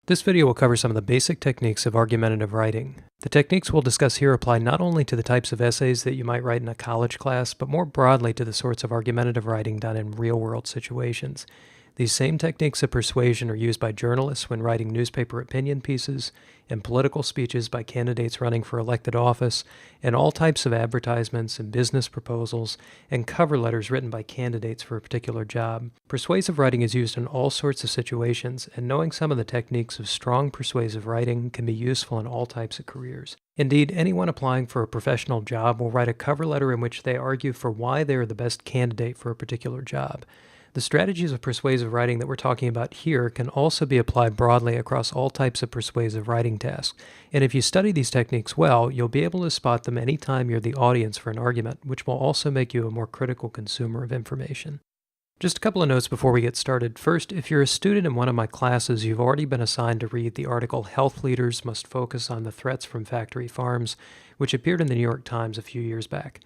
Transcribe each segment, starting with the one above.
This video will cover some of the basic techniques of argumentative writing. The techniques we'll discuss here apply not only to the types of essays that you might write in a college class, but more broadly to the sorts of argumentative writing done in real-world situations. These same techniques of persuasion are used by journalists when writing newspaper opinion pieces, in political speeches by candidates running for elected office, in all types of advertisements and business proposals, and cover letters written by candidates for a particular job. Persuasive writing is used in all sorts of situations, and knowing some of the techniques of strong persuasive writing can be useful in all types of careers. Indeed, anyone applying for a professional job will write a cover letter in which they argue for why they are the best candidate for a particular job. The strategies of persuasive writing that we're talking about here can also be applied broadly across all types of persuasive writing tasks, and if you study these techniques well, you'll be able to spot them anytime you're the audience for an argument, which will also make you a more critical consumer of information. Just a couple of notes before we get started. First, if you're a student in one of my classes, you've already been assigned to read the article "Health Leaders Must Focus on the Threats from Factory Farms," which appeared in the New York Times a few years back.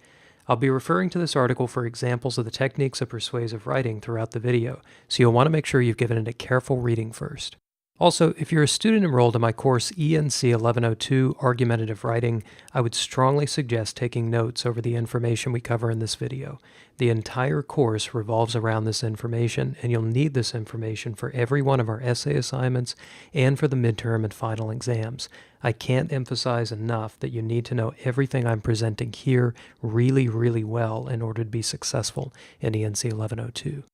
I'll be referring to this article for examples of the techniques of persuasive writing throughout the video, so you'll want to make sure you've given it a careful reading first. Also, if you're a student enrolled in my course ENC 1102 Argumentative Writing, I would strongly suggest taking notes over the information we cover in this video. The entire course revolves around this information, and you'll need this information for every one of our essay assignments and for the midterm and final exams. I can't emphasize enough that you need to know everything I'm presenting here really well in order to be successful in ENC 1102.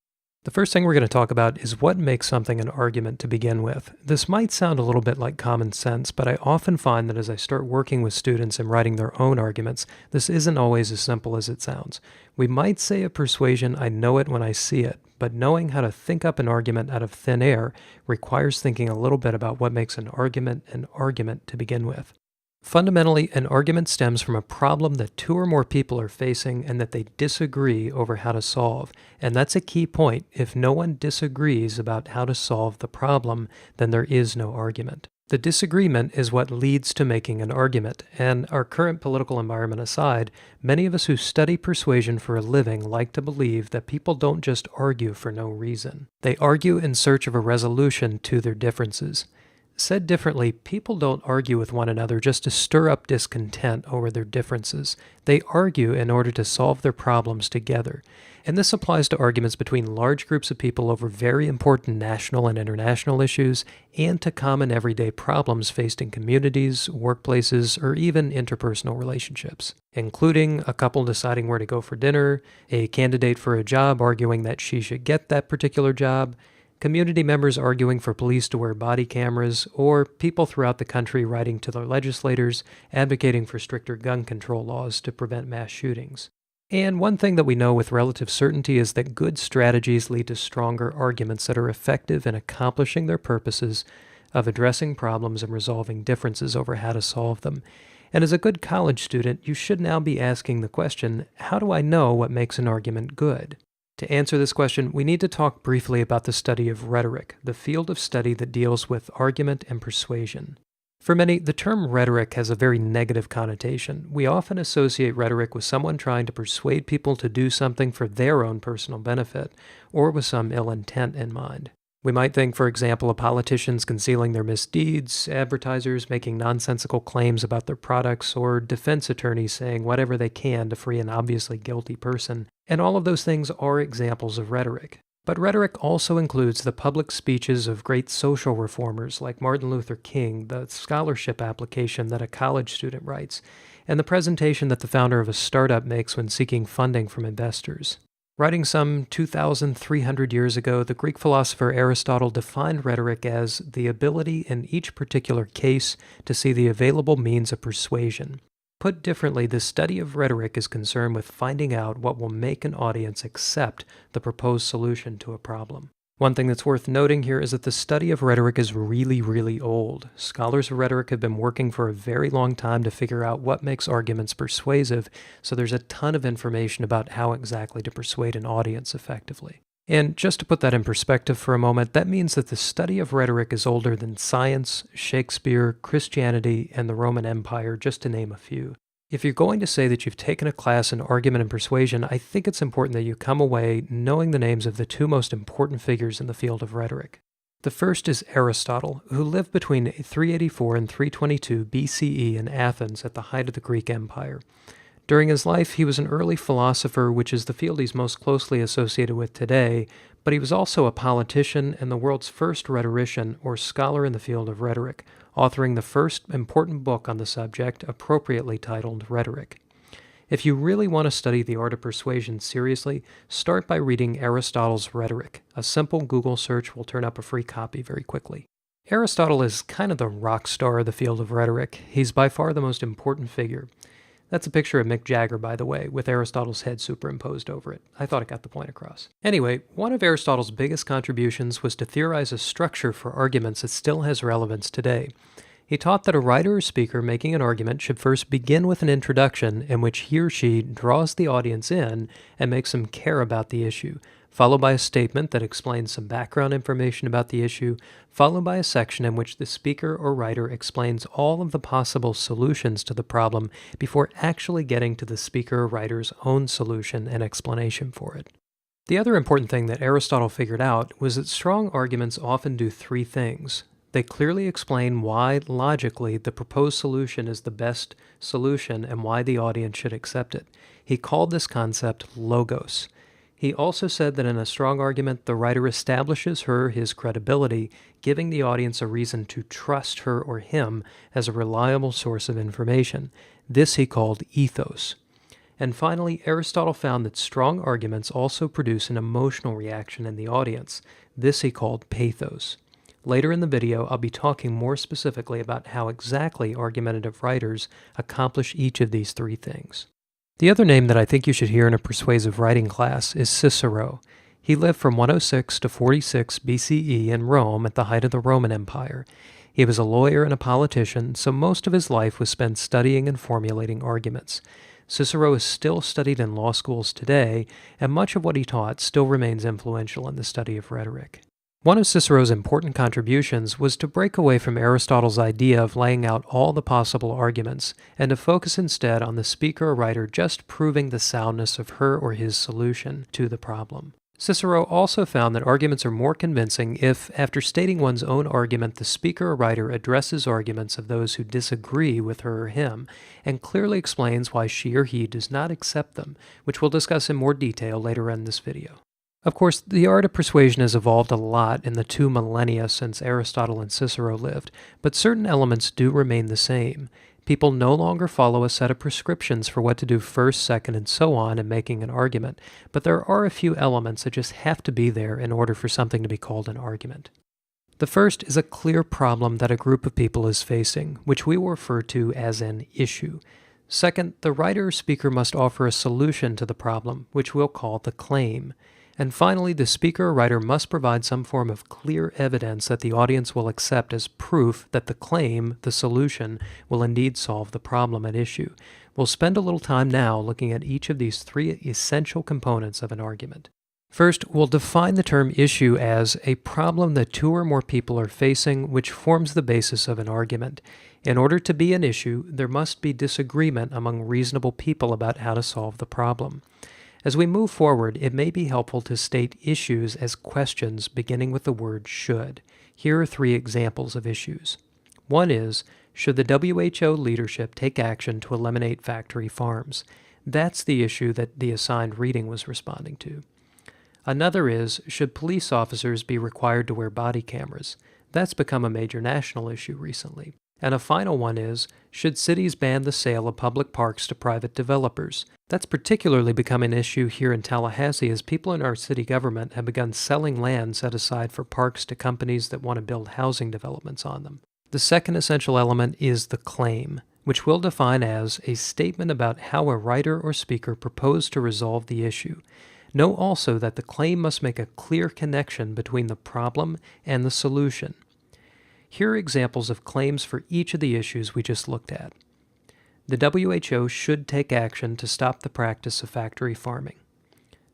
The first thing we're going to talk about is what makes something an argument to begin with. This might sound a little bit like common sense, but I often find that as I start working with students and writing their own arguments, this isn't always as simple as it sounds. We might say of persuasion, I know it when I see it, but knowing how to think up an argument out of thin air requires thinking a little bit about what makes an argument to begin with. Fundamentally, an argument stems from a problem that two or more people are facing and that they disagree over how to solve. And that's a key point. If no one disagrees about how to solve the problem, then there is no argument. The disagreement is what leads to making an argument, and our current political environment aside, many of us who study persuasion for a living like to believe that people don't just argue for no reason. They argue in search of a resolution to their differences. Said differently, people don't argue with one another just to stir up discontent over their differences. They argue in order to solve their problems together. And this applies to arguments between large groups of people over very important national and international issues, and to common everyday problems faced in communities, workplaces, or even interpersonal relationships, including a couple deciding where to go for dinner, a candidate for a job arguing that she should get that particular job, community members arguing for police to wear body cameras, or people throughout the country writing to their legislators, advocating for stricter gun control laws to prevent mass shootings. And one thing that we know with relative certainty is that good strategies lead to stronger arguments that are effective in accomplishing their purposes of addressing problems and resolving differences over how to solve them. And as a good college student, you should now be asking the question, how do I know what makes an argument good? To answer this question, we need to talk briefly about the study of rhetoric, the field of study that deals with argument and persuasion. For many, the term rhetoric has a very negative connotation. We often associate rhetoric with someone trying to persuade people to do something for their own personal benefit, or with some ill intent in mind. We might think, for example, of politicians concealing their misdeeds, advertisers making nonsensical claims about their products, or defense attorneys saying whatever they can to free an obviously guilty person. And all of those things are examples of rhetoric. But rhetoric also includes the public speeches of great social reformers like Martin Luther King, the scholarship application that a college student writes, and the presentation that the founder of a startup makes when seeking funding from investors. Writing some 2,300 years ago, the Greek philosopher Aristotle defined rhetoric as the ability in each particular case to see the available means of persuasion. Put differently, the study of rhetoric is concerned with finding out what will make an audience accept the proposed solution to a problem. One thing that's worth noting here is that the study of rhetoric is really old. Scholars of rhetoric have been working for a very long time to figure out what makes arguments persuasive, so there's a ton of information about how exactly to persuade an audience effectively. And just to put that in perspective for a moment, that means that the study of rhetoric is older than science, Shakespeare, Christianity, and the Roman Empire, just to name a few. If you're going to say that you've taken a class in argument and persuasion, I think it's important that you come away knowing the names of the two most important figures in the field of rhetoric. The first is Aristotle, who lived between 384 and 322 BCE in Athens at the height of the Greek Empire. During his life, he was an early philosopher, which is the field he's most closely associated with today, but he was also a politician and the world's first rhetorician or scholar in the field of rhetoric, authoring the first important book on the subject, appropriately titled Rhetoric. If you really want to study the art of persuasion seriously, start by reading Aristotle's Rhetoric. A simple Google search will turn up a free copy very quickly. Aristotle is kind of the rock star of the field of rhetoric. He's by far the most important figure. That's a picture of Mick Jagger, by the way, with Aristotle's head superimposed over it. I thought it got the point across. Anyway, one of Aristotle's biggest contributions was to theorize a structure for arguments that still has relevance today. He taught that a writer or speaker making an argument should first begin with an introduction in which he or she draws the audience in and makes them care about the issue, followed by a statement that explains some background information about the issue, followed by a section in which the speaker or writer explains all of the possible solutions to the problem before actually getting to the speaker or writer's own solution and explanation for it. The other important thing that Aristotle figured out was that strong arguments often do three things. They clearly explain why, logically, the proposed solution is the best solution and why the audience should accept it. He called this concept logos. He also said that in a strong argument, the writer establishes her or his credibility, giving the audience a reason to trust her or him as a reliable source of information. This he called ethos. And finally, Aristotle found that strong arguments also produce an emotional reaction in the audience. This he called pathos. Later in the video, I'll be talking more specifically about how exactly argumentative writers accomplish each of these three things. The other name that I think you should hear in a persuasive writing class is Cicero. He lived from 106 to 46 BCE in Rome at the height of the Roman Empire. He was a lawyer and a politician, so most of his life was spent studying and formulating arguments. Cicero is still studied in law schools today, and much of what he taught still remains influential in the study of rhetoric. One of Cicero's important contributions was to break away from Aristotle's idea of laying out all the possible arguments and to focus instead on the speaker or writer just proving the soundness of her or his solution to the problem. Cicero also found that arguments are more convincing if, after stating one's own argument, the speaker or writer addresses arguments of those who disagree with her or him and clearly explains why she or he does not accept them, which we'll discuss in more detail later in this video. Of course, the art of persuasion has evolved a lot in the 2 millennia since Aristotle and Cicero lived, but certain elements do remain the same. People no longer follow a set of prescriptions for what to do first, second, and so on in making an argument, but there are a few elements that just have to be there in order for something to be called an argument. The first is a clear problem that a group of people is facing, which we will refer to as an issue. Second, the writer or speaker must offer a solution to the problem, which we'll call the claim. And finally, the speaker or writer must provide some form of clear evidence that the audience will accept as proof that the claim, the solution, will indeed solve the problem at issue. We'll spend a little time now looking at each of these three essential components of an argument. First, we'll define the term issue as a problem that 2 or more people are facing, which forms the basis of an argument. In order to be an issue, there must be disagreement among reasonable people about how to solve the problem. As we move forward, it may be helpful to state issues as questions beginning with the word should. Here are 3 examples of issues. One is, should the WHO leadership take action to eliminate factory farms? That's the issue that the assigned reading was responding to. Another is, should police officers be required to wear body cameras? That's become a major national issue recently. And a final one is, should cities ban the sale of public parks to private developers? That's particularly become an issue here in Tallahassee as people in our city government have begun selling land set aside for parks to companies that want to build housing developments on them. The second essential element is the claim, which we'll define as a statement about how a writer or speaker proposed to resolve the issue. Know also that the claim must make a clear connection between the problem and the solution. Here are examples of claims for each of the issues we just looked at. The WHO should take action to stop the practice of factory farming.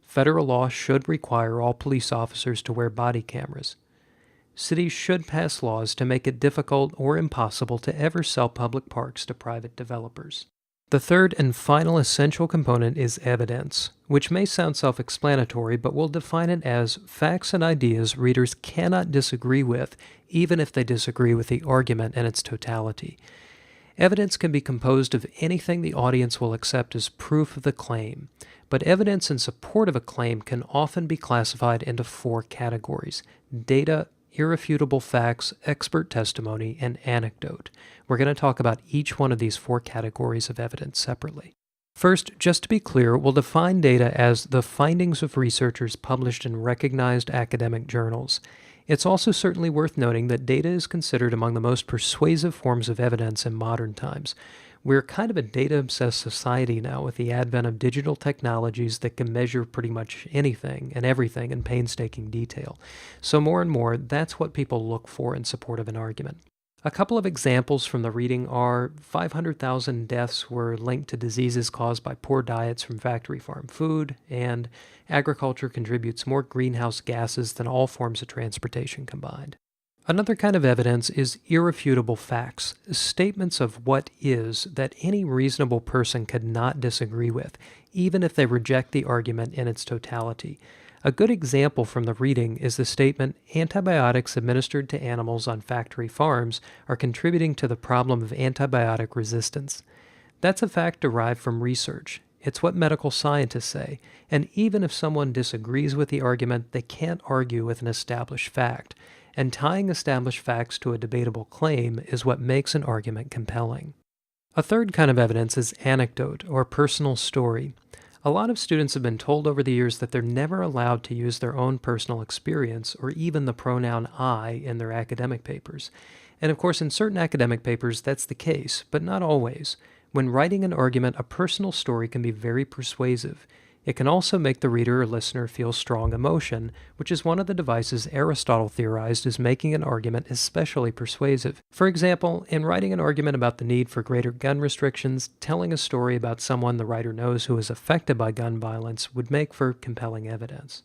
Federal law should require all police officers to wear body cameras. Cities should pass laws to make it difficult or impossible to ever sell public parks to private developers. The third and final essential component is evidence, which may sound self-explanatory, but we'll define it as facts and ideas readers cannot disagree with, even if they disagree with the argument in its totality. Evidence can be composed of anything the audience will accept as proof of the claim, but evidence in support of a claim can often be classified into four categories: data, irrefutable facts, expert testimony, and anecdote. We're going to talk about each one of these four categories of evidence separately. First, just to be clear, we'll define data as the findings of researchers published in recognized academic journals. It's also certainly worth noting that data is considered among the most persuasive forms of evidence in modern times. We're kind of a data-obsessed society now with the advent of digital technologies that can measure pretty much anything and everything in painstaking detail. So more and more, that's what people look for in support of an argument. A couple of examples from the reading are 500,000 deaths were linked to diseases caused by poor diets from factory farm food, and agriculture contributes more greenhouse gases than all forms of transportation combined. Another kind of evidence is irrefutable facts, statements of what is that any reasonable person could not disagree with, even if they reject the argument in its totality. A good example from the reading is the statement, antibiotics administered to animals on factory farms are contributing to the problem of antibiotic resistance. That's a fact derived from research. It's what medical scientists say, and even if someone disagrees with the argument, they can't argue with an established fact. And tying established facts to a debatable claim is what makes an argument compelling. A third kind of evidence is anecdote, or personal story. A lot of students have been told over the years that they're never allowed to use their own personal experience or even the pronoun I in their academic papers. And of course, in certain academic papers, that's the case, but not always. When writing an argument, a personal story can be very persuasive. It can also make the reader or listener feel strong emotion, which is one of the devices Aristotle theorized as making an argument especially persuasive. For example, in writing an argument about the need for greater gun restrictions, telling a story about someone the writer knows who is affected by gun violence would make for compelling evidence.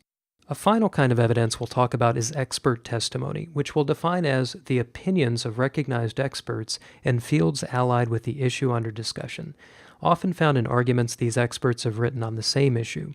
A final kind of evidence we'll talk about is expert testimony, which we'll define as the opinions of recognized experts in fields allied with the issue under discussion. Often found in arguments these experts have written on the same issue.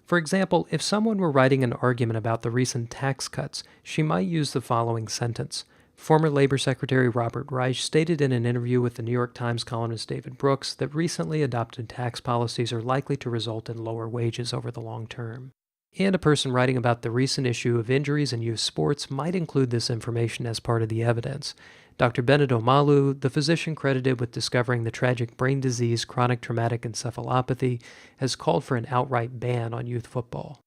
For example, if someone were writing an argument about the recent tax cuts, she might use the following sentence. Former Labor Secretary Robert Reich stated in an interview with the New York Times columnist David Brooks that recently adopted tax policies are likely to result in lower wages over the long term. And a person writing about the recent issue of injuries in youth sports might include this information as part of the evidence. Dr. Benedict Omalu, the physician credited with discovering the tragic brain disease chronic traumatic encephalopathy, has called for an outright ban on youth football.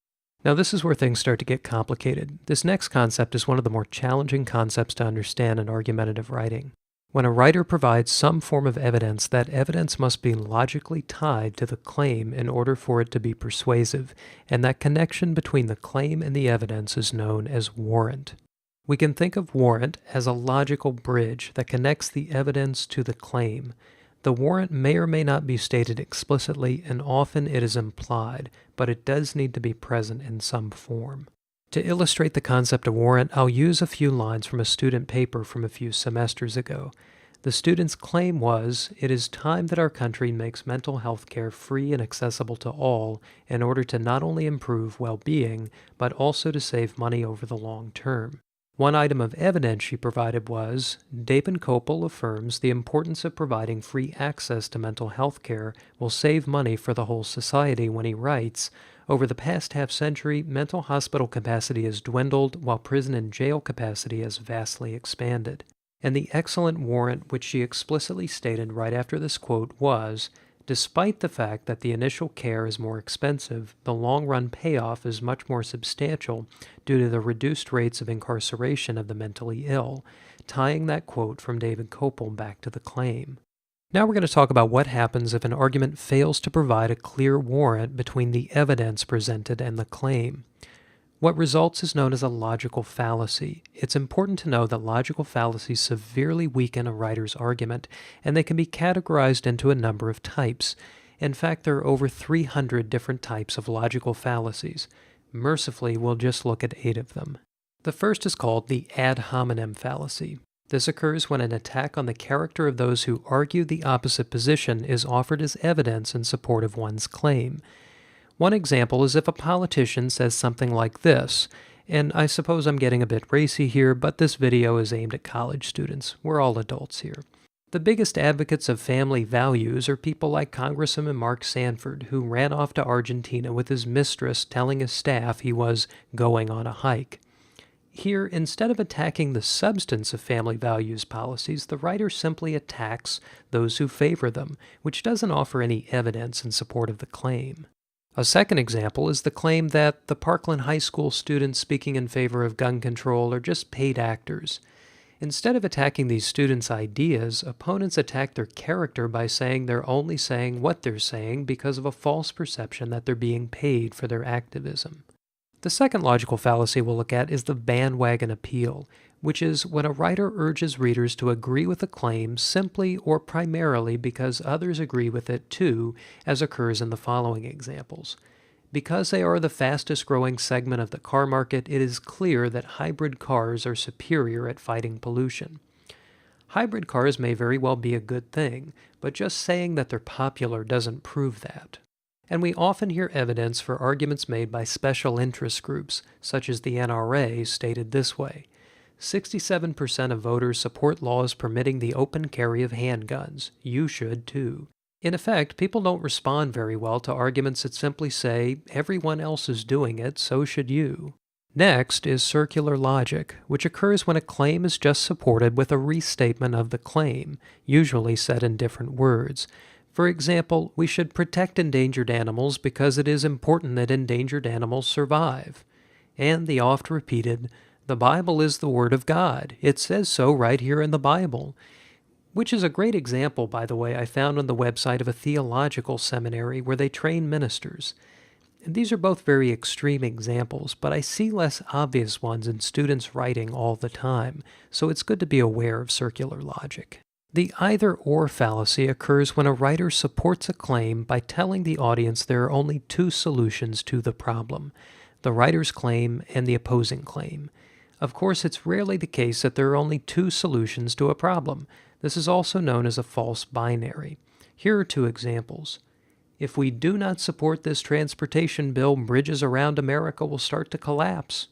Now this is where things start to get complicated. This next concept is one of the more challenging concepts to understand in argumentative writing. When a writer provides some form of evidence, that evidence must be logically tied to the claim in order for it to be persuasive, and that connection between the claim and the evidence is known as warrant. We can think of warrant as a logical bridge that connects the evidence to the claim. The warrant may or may not be stated explicitly, and often it is implied, but it does need to be present in some form. To illustrate the concept of warrant, I'll use a few lines from a student paper from a few semesters ago. The student's claim was, "It is time that our country makes mental health care free and accessible to all in order to not only improve well-being, but also to save money over the long term." One item of evidence she provided was, David Kopel affirms the importance of providing free access to mental health care will save money for the whole society when he writes, over the past half-century, mental hospital capacity has dwindled while prison and jail capacity has vastly expanded. And the excellent warrant which she explicitly stated right after this quote was, despite the fact that the initial care is more expensive, the long-run payoff is much more substantial due to the reduced rates of incarceration of the mentally ill, tying that quote from David Kopel back to the claim. Now we're going to talk about what happens if an argument fails to provide a clear warrant between the evidence presented and the claim. What results is known as a logical fallacy. It's important to know that logical fallacies severely weaken a writer's argument, and they can be categorized into a number of types. In fact, there are over 300 different types of logical fallacies. Mercifully, we'll just look at 8 of them. The first is called the Ad Hominem Fallacy. This occurs when an attack on the character of those who argue the opposite position is offered as evidence in support of one's claim. One example is if a politician says something like this, and I suppose I'm getting a bit racy here, but this video is aimed at college students. We're all adults here. The biggest advocates of family values are people like Congressman Mark Sanford, who ran off to Argentina with his mistress telling his staff he was going on a hike. Here, instead of attacking the substance of family values policies, the writer simply attacks those who favor them, which doesn't offer any evidence in support of the claim. A second example is the claim that the Parkland High School students speaking in favor of gun control are just paid actors. Instead of attacking these students' ideas, opponents attack their character by saying they're only saying what they're saying because of a false perception that they're being paid for their activism. The second logical fallacy we'll look at is the bandwagon appeal, which is when a writer urges readers to agree with a claim simply or primarily because others agree with it too, as occurs in the following examples. Because they are the fastest growing segment of the car market, it is clear that hybrid cars are superior at fighting pollution. Hybrid cars may very well be a good thing, but just saying that they're popular doesn't prove that. And we often hear evidence for arguments made by special interest groups, such as the NRA, stated this way. 67% of voters support laws permitting the open carry of handguns. You should too. In effect, people don't respond very well to arguments that simply say, everyone else is doing it, so should you. Next is circular logic, which occurs when a claim is just supported with a restatement of the claim, usually said in different words. For example, we should protect endangered animals because it is important that endangered animals survive. And the oft-repeated, the Bible is the Word of God. It says so right here in the Bible. Which is a great example, by the way, I found on the website of a theological seminary where they train ministers. And these are both very extreme examples, but I see less obvious ones in students writing all the time, so it's good to be aware of circular logic. The either-or fallacy occurs when a writer supports a claim by telling the audience there are only two solutions to the problem, the writer's claim and the opposing claim. Of course, it's rarely the case that there are only two solutions to a problem. This is also known as a false binary. Here are two examples. If we do not support this transportation bill, bridges around America will start to collapse.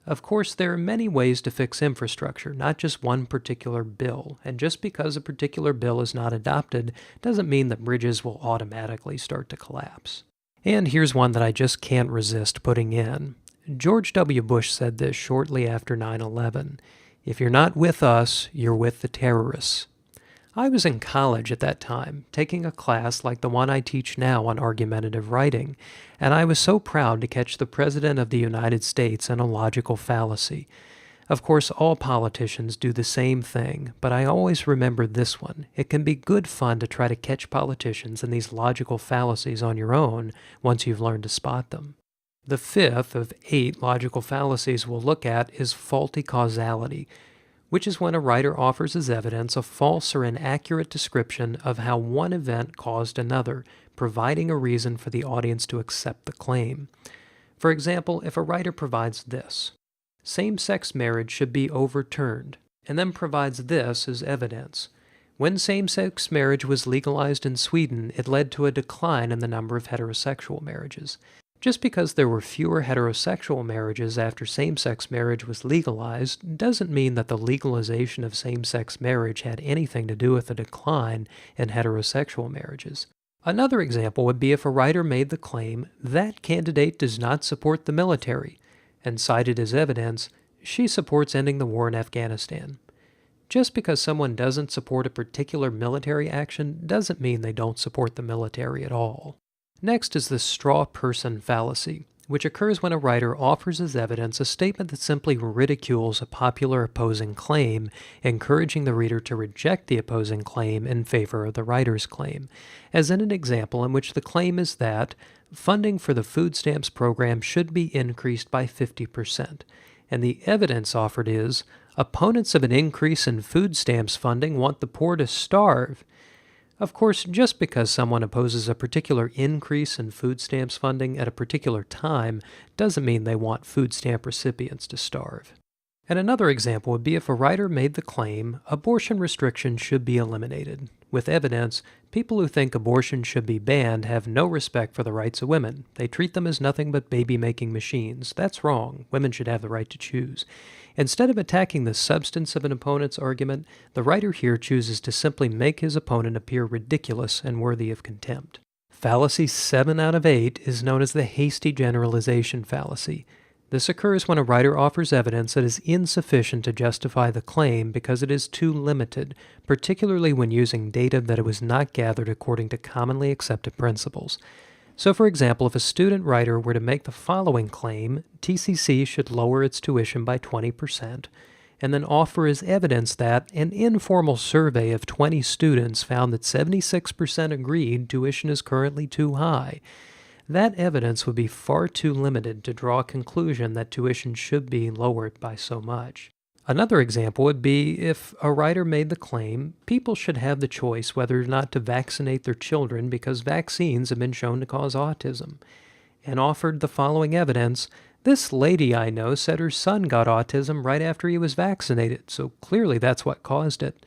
Of course, there are many ways to fix infrastructure, not just one particular bill, and just because a particular bill is not adopted doesn't mean that bridges will automatically start to collapse. And here's one that I just can't resist putting in. George W. Bush said this shortly after 9/11. If you're not with us, you're with the terrorists. I was in college at that time, taking a class like the one I teach now on argumentative writing, and I was so proud to catch the President of the United States in a logical fallacy. Of course, all politicians do the same thing, but I always remember this one. It can be good fun to try to catch politicians in these logical fallacies on your own once you've learned to spot them. The fifth of 8 logical fallacies we'll look at is faulty causality, which is when a writer offers as evidence a false or inaccurate description of how one event caused another, providing a reason for the audience to accept the claim. For example, if a writer provides this, same-sex marriage should be overturned, and then provides this as evidence. When same-sex marriage was legalized in Sweden, it led to a decline in the number of heterosexual marriages. Just because there were fewer heterosexual marriages after same-sex marriage was legalized doesn't mean that the legalization of same-sex marriage had anything to do with a decline in heterosexual marriages. Another example would be if a writer made the claim, that candidate does not support the military, and cited as evidence, she supports ending the war in Afghanistan. Just because someone doesn't support a particular military action doesn't mean they don't support the military at all. Next is the straw person fallacy, which occurs when a writer offers as evidence a statement that simply ridicules a popular opposing claim, encouraging the reader to reject the opposing claim in favor of the writer's claim, as in an example in which the claim is that funding for the food stamps program should be increased by 50%, and the evidence offered is, opponents of an increase in food stamps funding want the poor to starve. Of course, just because someone opposes a particular increase in food stamps funding at a particular time doesn't mean they want food stamp recipients to starve. And another example would be if a writer made the claim, abortion restrictions should be eliminated. With evidence, people who think abortion should be banned have no respect for the rights of women. They treat them as nothing but baby-making machines. That's wrong. Women should have the right to choose. Instead of attacking the substance of an opponent's argument, the writer here chooses to simply make his opponent appear ridiculous and worthy of contempt. Fallacy 7 out of 8 is known as the hasty generalization fallacy. This occurs when a writer offers evidence that is insufficient to justify the claim because it is too limited, particularly when using data that it was not gathered according to commonly accepted principles. So, for example, if a student writer were to make the following claim, TCC should lower its tuition by 20%, and then offer as evidence that an informal survey of 20 students found that 76% agreed tuition is currently too high, that evidence would be far too limited to draw a conclusion that tuition should be lowered by so much. Another example would be if a writer made the claim, people should have the choice whether or not to vaccinate their children because vaccines have been shown to cause autism, and offered the following evidence. This lady I know said her son got autism right after he was vaccinated, so clearly that's what caused it.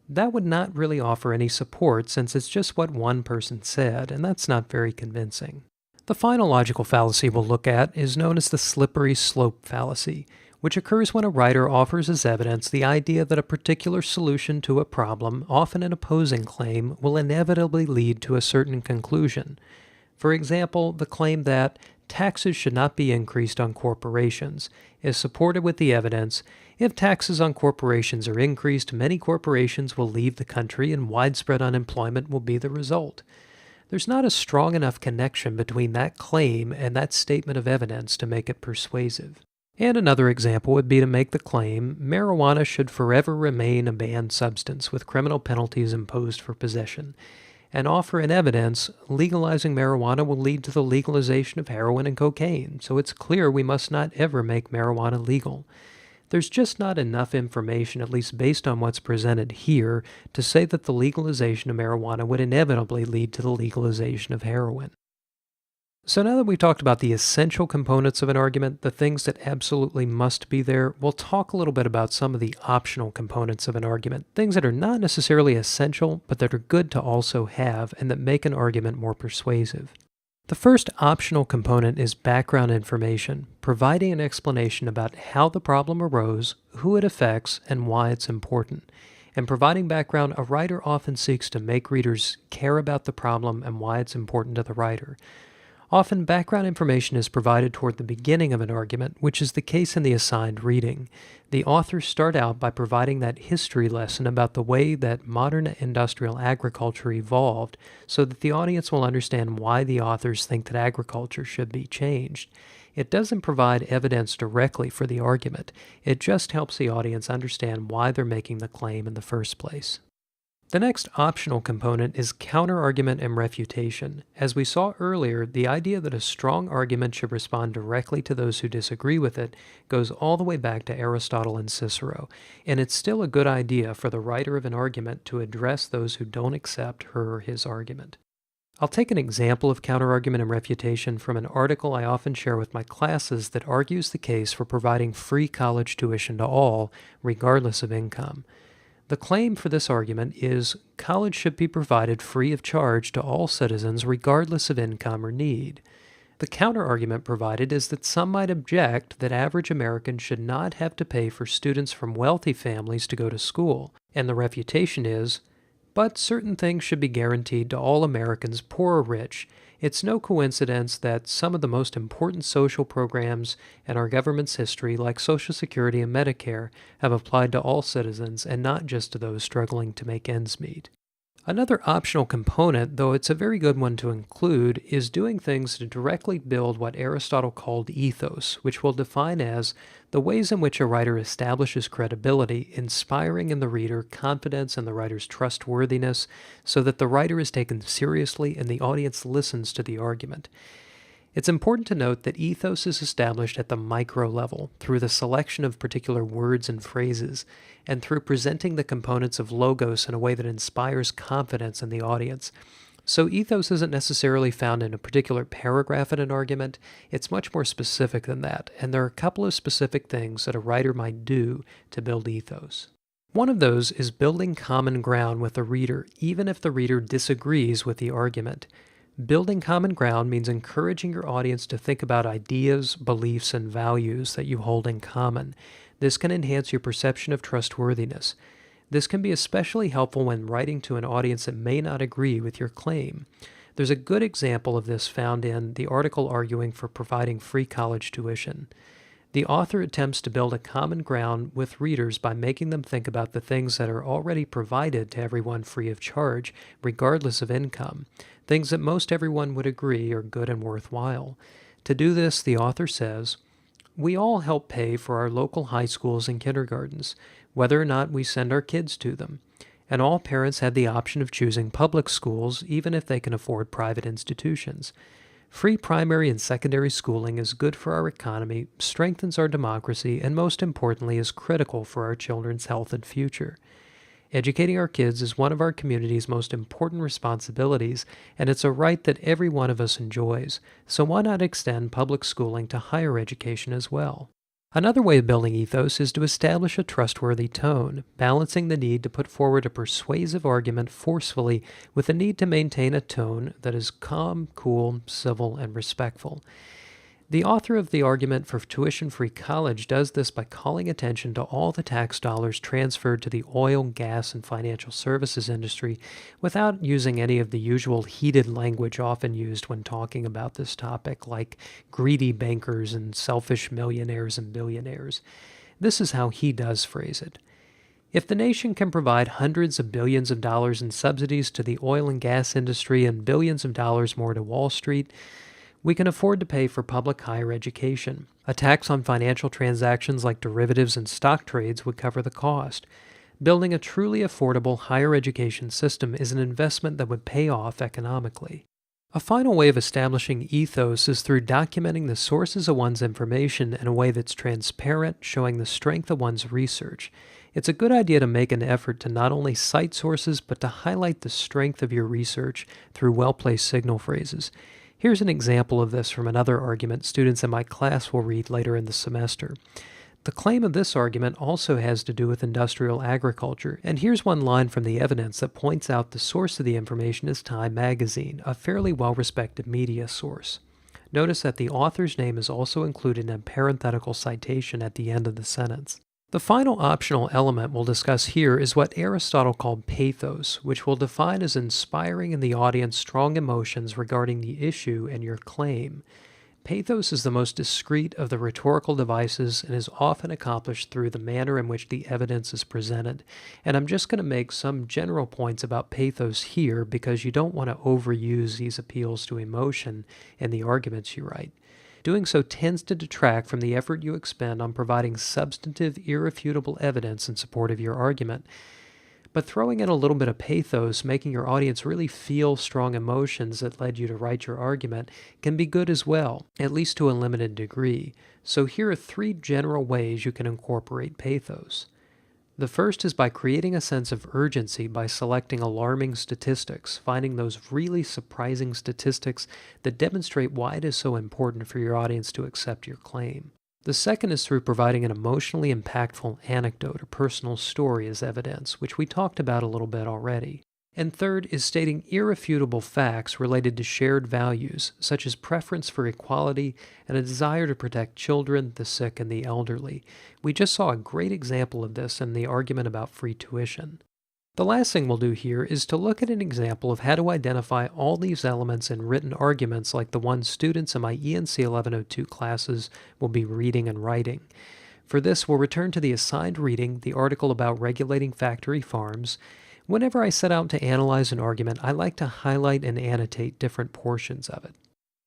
That would not really offer any support since it's just what one person said, and that's not very convincing. The final logical fallacy we'll look at is known as the slippery slope fallacy, which occurs when a writer offers as evidence the idea that a particular solution to a problem, often an opposing claim, will inevitably lead to a certain conclusion. For example, the claim that taxes should not be increased on corporations is supported with the evidence, if taxes on corporations are increased, many corporations will leave the country and widespread unemployment will be the result. There's not a strong enough connection between that claim and that statement of evidence to make it persuasive. And another example would be to make the claim, marijuana should forever remain a banned substance with criminal penalties imposed for possession, and offer in evidence, legalizing marijuana will lead to the legalization of heroin and cocaine, so it's clear we must not ever make marijuana legal. There's just not enough information, at least based on what's presented here, to say that the legalization of marijuana would inevitably lead to the legalization of heroin. So now that we've talked about the essential components of an argument, the things that absolutely must be there, we'll talk a little bit about some of the optional components of an argument, things that are not necessarily essential, but that are good to also have and that make an argument more persuasive. The first optional component is background information, providing an explanation about how the problem arose, who it affects, and why it's important. In providing background, a writer often seeks to make readers care about the problem and why it's important to the writer. Often, background information is provided toward the beginning of an argument, which is the case in the assigned reading. The authors start out by providing that history lesson about the way that modern industrial agriculture evolved so that the audience will understand why the authors think that agriculture should be changed. It doesn't provide evidence directly for the argument. It just helps the audience understand why they're making the claim in the first place. The next optional component is counterargument and refutation. As we saw earlier, the idea that a strong argument should respond directly to those who disagree with it goes all the way back to Aristotle and Cicero, and it's still a good idea for the writer of an argument to address those who don't accept her or his argument. I'll take an example of counterargument and refutation from an article I often share with my classes that argues the case for providing free college tuition to all, regardless of income. The claim for this argument is college should be provided free of charge to all citizens regardless of income or need. The counterargument provided is that some might object that average Americans should not have to pay for students from wealthy families to go to school, and the refutation is, but certain things should be guaranteed to all Americans, poor or rich. It's no coincidence that some of the most important social programs in our government's history, like Social Security and Medicare, have applied to all citizens and not just to those struggling to make ends meet. Another optional component, though it's a very good one to include, is doing things to directly build what Aristotle called ethos, which we'll define as the ways in which a writer establishes credibility, inspiring in the reader confidence in the writer's trustworthiness, so that the writer is taken seriously and the audience listens to the argument. It's important to note that ethos is established at the micro level through the selection of particular words and phrases, and through presenting the components of logos in a way that inspires confidence in the audience. So ethos isn't necessarily found in a particular paragraph in an argument, it's much more specific than that, and there are a couple of specific things that a writer might do to build ethos. One of those is building common ground with the reader, even if the reader disagrees with the argument. Building common ground means encouraging your audience to think about ideas, beliefs, and values that you hold in common. This can enhance your perception of trustworthiness. This can be especially helpful when writing to an audience that may not agree with your claim. There's a good example of this found in the article arguing for providing free college tuition. The author attempts to build a common ground with readers by making them think about the things that are already provided to everyone free of charge, regardless of income, things that most everyone would agree are good and worthwhile. To do this, the author says, "We all help pay for our local high schools and kindergartens, whether or not we send our kids to them. And all parents have the option of choosing public schools, even if they can afford private institutions. Free primary and secondary schooling is good for our economy, strengthens our democracy, and most importantly is critical for our children's health and future. Educating our kids is one of our community's most important responsibilities, and it's a right that every one of us enjoys, so why not extend public schooling to higher education as well?" Another way of building ethos is to establish a trustworthy tone, balancing the need to put forward a persuasive argument forcefully with the need to maintain a tone that is calm, cool, civil, and respectful. The author of the argument for tuition-free college does this by calling attention to all the tax dollars transferred to the oil, gas, and financial services industry without using any of the usual heated language often used when talking about this topic, like greedy bankers and selfish millionaires and billionaires. This is how he does phrase it. "If the nation can provide hundreds of billions of dollars in subsidies to the oil and gas industry and billions of dollars more to Wall Street, we can afford to pay for public higher education. A tax on financial transactions like derivatives and stock trades would cover the cost. Building a truly affordable higher education system is an investment that would pay off economically." A final way of establishing ethos is through documenting the sources of one's information in a way that's transparent, showing the strength of one's research. It's a good idea to make an effort to not only cite sources, but to highlight the strength of your research through well-placed signal phrases. Here's an example of this from another argument students in my class will read later in the semester. The claim of this argument also has to do with industrial agriculture, and here's one line from the evidence that points out the source of the information is Time magazine, a fairly well-respected media source. Notice that the author's name is also included in a parenthetical citation at the end of the sentence. The final optional element we'll discuss here is what Aristotle called pathos, which we'll define as inspiring in the audience strong emotions regarding the issue and your claim. Pathos is the most discreet of the rhetorical devices and is often accomplished through the manner in which the evidence is presented. And I'm just going to make some general points about pathos here because you don't want to overuse these appeals to emotion in the arguments you write. Doing so tends to detract from the effort you expend on providing substantive, irrefutable evidence in support of your argument. But throwing in a little bit of pathos, making your audience really feel strong emotions that led you to write your argument, can be good as well, at least to a limited degree. So here are 3 general ways you can incorporate pathos. The first is by creating a sense of urgency by selecting alarming statistics, finding those really surprising statistics that demonstrate why it is so important for your audience to accept your claim. The second is through providing an emotionally impactful anecdote or personal story as evidence, which we talked about a little bit already. And third is stating irrefutable facts related to shared values, such as preference for equality and a desire to protect children, the sick, and the elderly. We just saw a great example of this in the argument about free tuition. The last thing we'll do here is to look at an example of how to identify all these elements in written arguments like the ones students in my ENC 1102 classes will be reading and writing. For this, we'll return to the assigned reading, the article about regulating factory farms. Whenever I set out to analyze an argument, I like to highlight and annotate different portions of it.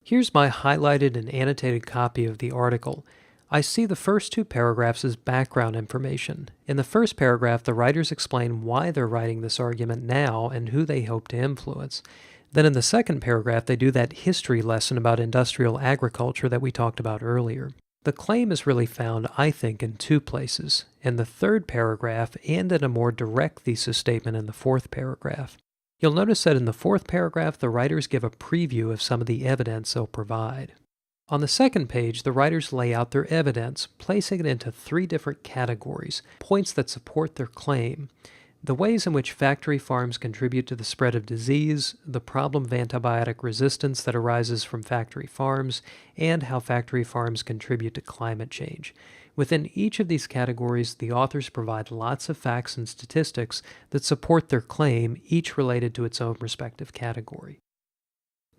Here's my highlighted and annotated copy of the article. I see the first 2 paragraphs as background information. In the first paragraph, the writers explain why they're writing this argument now and who they hope to influence. Then in the second paragraph, they do that history lesson about industrial agriculture that we talked about earlier. The claim is really found, I think, in 2 places, in the third paragraph and in a more direct thesis statement in the 4th paragraph. You'll notice that in the fourth paragraph, the writers give a preview of some of the evidence they'll provide. On the second page, the writers lay out their evidence, placing it into three different categories: points that support their claim, the ways in which factory farms contribute to the spread of disease, the problem of antibiotic resistance that arises from factory farms, and how factory farms contribute to climate change. Within each of these categories, the authors provide lots of facts and statistics that support their claim, each related to its own respective category.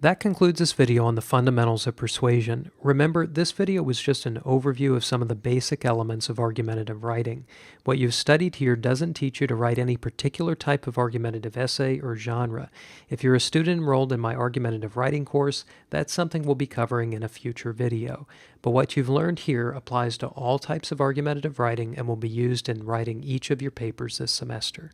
That concludes this video on the fundamentals of persuasion. Remember, this video was just an overview of some of the basic elements of argumentative writing. What you've studied here doesn't teach you to write any particular type of argumentative essay or genre. If you're a student enrolled in my argumentative writing course, that's something we'll be covering in a future video. But what you've learned here applies to all types of argumentative writing and will be used in writing each of your papers this semester.